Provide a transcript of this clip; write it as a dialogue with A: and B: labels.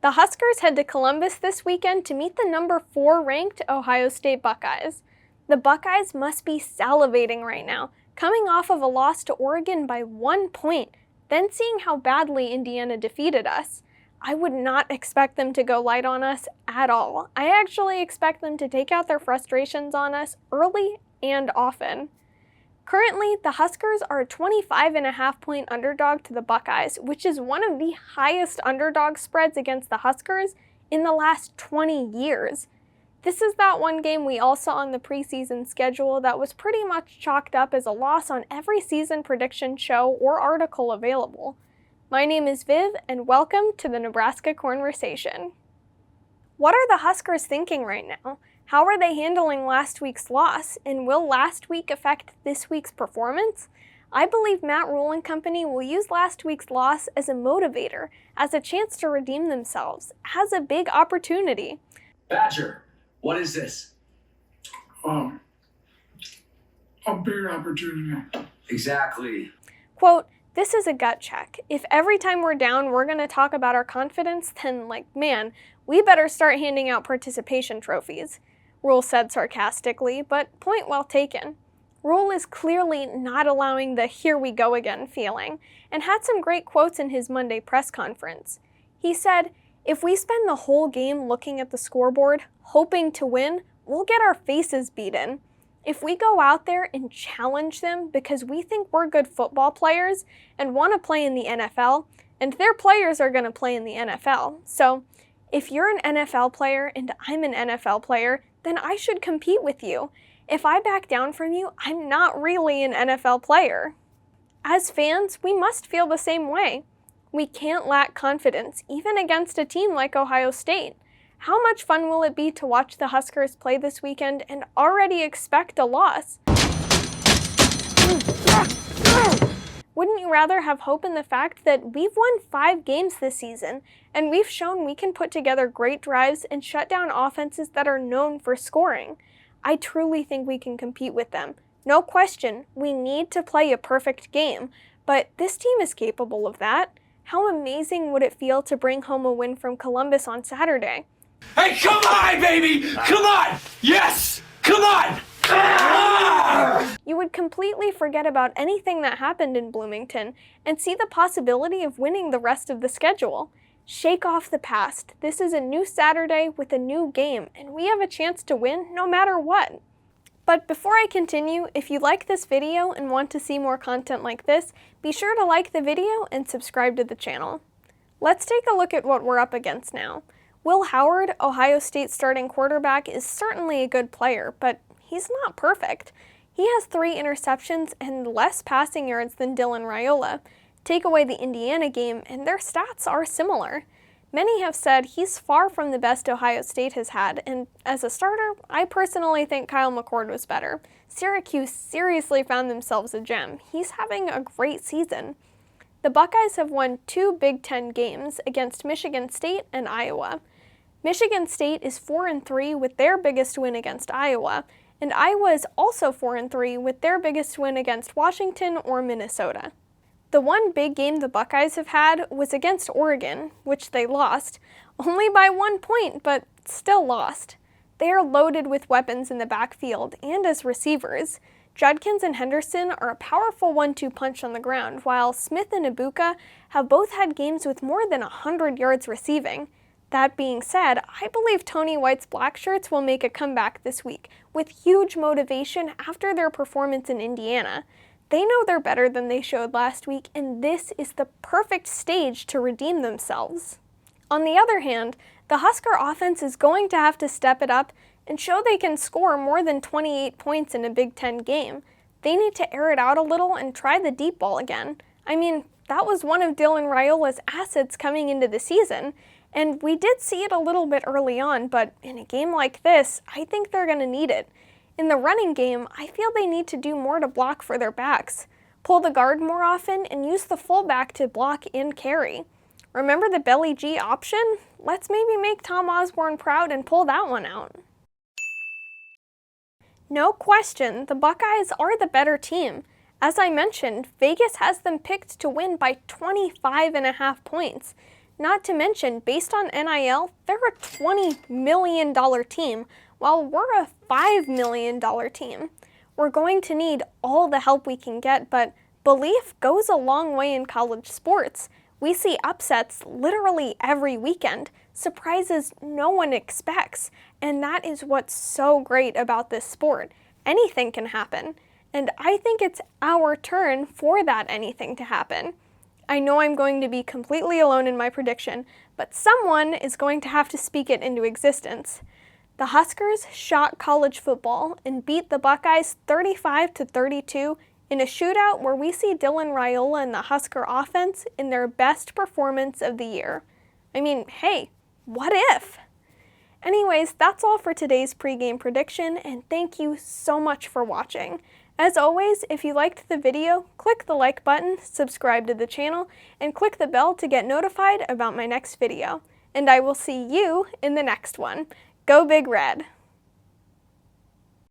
A: The Huskers head to Columbus this weekend to meet the number 4 ranked Ohio State Buckeyes. The Buckeyes must be salivating right now, coming off of a loss to Oregon by 1 point, then seeing how badly Indiana defeated us. I would not expect them to go light on us at all. I actually expect them to take out their frustrations on us early and often. Currently, the Huskers are a 25.5-point underdog to the Buckeyes, which is one of the highest underdog spreads against the Huskers in the last 20 years. This is that one game we all saw on the preseason schedule that was pretty much chalked up as a loss on every season prediction show or article available. My name is Viv, and welcome to the Nebraska Cornversation. What are the Huskers thinking right now? How are they handling last week's loss, and will last week affect this week's performance? I believe Matt Rhule and company will use last week's loss as a motivator, as a chance to redeem themselves, as a big opportunity.
B: Badger, what is this?
C: A bigger opportunity.
B: Exactly.
A: Quote, "This is a gut check. If every time we're down we're going to talk about our confidence, then, man, we better start handing out participation trophies," Rhule said sarcastically, but point well taken. Rhule is clearly not allowing the "here we go again" feeling, and had some great quotes in his Monday press conference. He said, "If we spend the whole game looking at the scoreboard, hoping to win, we'll get our faces beaten. If we go out there and challenge them because we think we're good football players and want to play in the NFL, and their players are going to play in the NFL. So if you're an NFL player and I'm an NFL player, then I should compete with you. If I back down from you, I'm not really an NFL player." As fans, we must feel the same way. We can't lack confidence, even against a team like Ohio State. How much fun will it be to watch the Huskers play this weekend and already expect a loss? Wouldn't you rather have hope in the fact that we've won 5 games this season, and we've shown we can put together great drives and shut down offenses that are known for scoring? I truly think we can compete with them. No question, we need to play a perfect game, but this team is capable of that. How amazing would it feel to bring home a win from Columbus on Saturday?
B: Hey, come on, baby! Come on! Yes! Come on!
A: You would completely forget about anything that happened in Bloomington and see the possibility of winning the rest of the schedule. Shake off the past. This is a new Saturday with a new game, and we have a chance to win no matter what. But before I continue, if you like this video and want to see more content like this, be sure to like the video and subscribe to the channel. Let's take a look at what we're up against now. Will Howard, Ohio State starting quarterback, is certainly a good player, but he's not perfect. He has 3 interceptions and less passing yards than Dylan Raiola. Take away the Indiana game, and their stats are similar. Many have said he's far from the best Ohio State has had, and as a starter, I personally think Kyle McCord was better. Syracuse seriously found themselves a gem. He's having a great season. The Buckeyes have won 2 Big Ten games against Michigan State and Iowa. Michigan State is 4-3 with their biggest win against Iowa, and Iowa is also 4-3 with their biggest win against Washington or Minnesota. The one big game the Buckeyes have had was against Oregon, which they lost, only by 1 point, but still lost. They are loaded with weapons in the backfield and as receivers. Judkins and Henderson are a powerful 1-2 punch on the ground, while Smith and Ibuka have both had games with more than 100 yards receiving. That being said, I believe Tony White's Blackshirts will make a comeback this week, with huge motivation after their performance in Indiana. They know they're better than they showed last week, and this is the perfect stage to redeem themselves. On the other hand, the Husker offense is going to have to step it up and show they can score more than 28 points in a Big Ten game. They need to air it out a little and try the deep ball again. I mean, that was one of Dylan Raiola's assets coming into the season, and we did see it a little bit early on, but in a game like this, I think they're going to need it. In the running game, I feel they need to do more to block for their backs, pull the guard more often, and use the fullback to block and carry. Remember the Belly G option? Let's maybe make Tom Osborne proud and pull that one out. No question, the Buckeyes are the better team. As I mentioned, Vegas has them picked to win by 25.5 points. Not to mention, based on NIL, they're a $20 million team, while we're a $5 million team. We're going to need all the help we can get, but belief goes a long way in college sports. We see upsets literally every weekend, surprises no one expects, and that is what's so great about this sport. Anything can happen, and I think it's our turn for that anything to happen. I know I'm going to be completely alone in my prediction, but someone is going to have to speak it into existence. The Huskers shot college football and beat the Buckeyes 35-32 in a shootout where we see Dylan Raiola and the Husker offense in their best performance of the year. I mean, hey, what if? Anyways, that's all for today's pregame prediction, and thank you so much for watching. As always, if you liked the video, click the like button, subscribe to the channel, and click the bell to get notified about my next video. And I will see you in the next one. Go Big Red!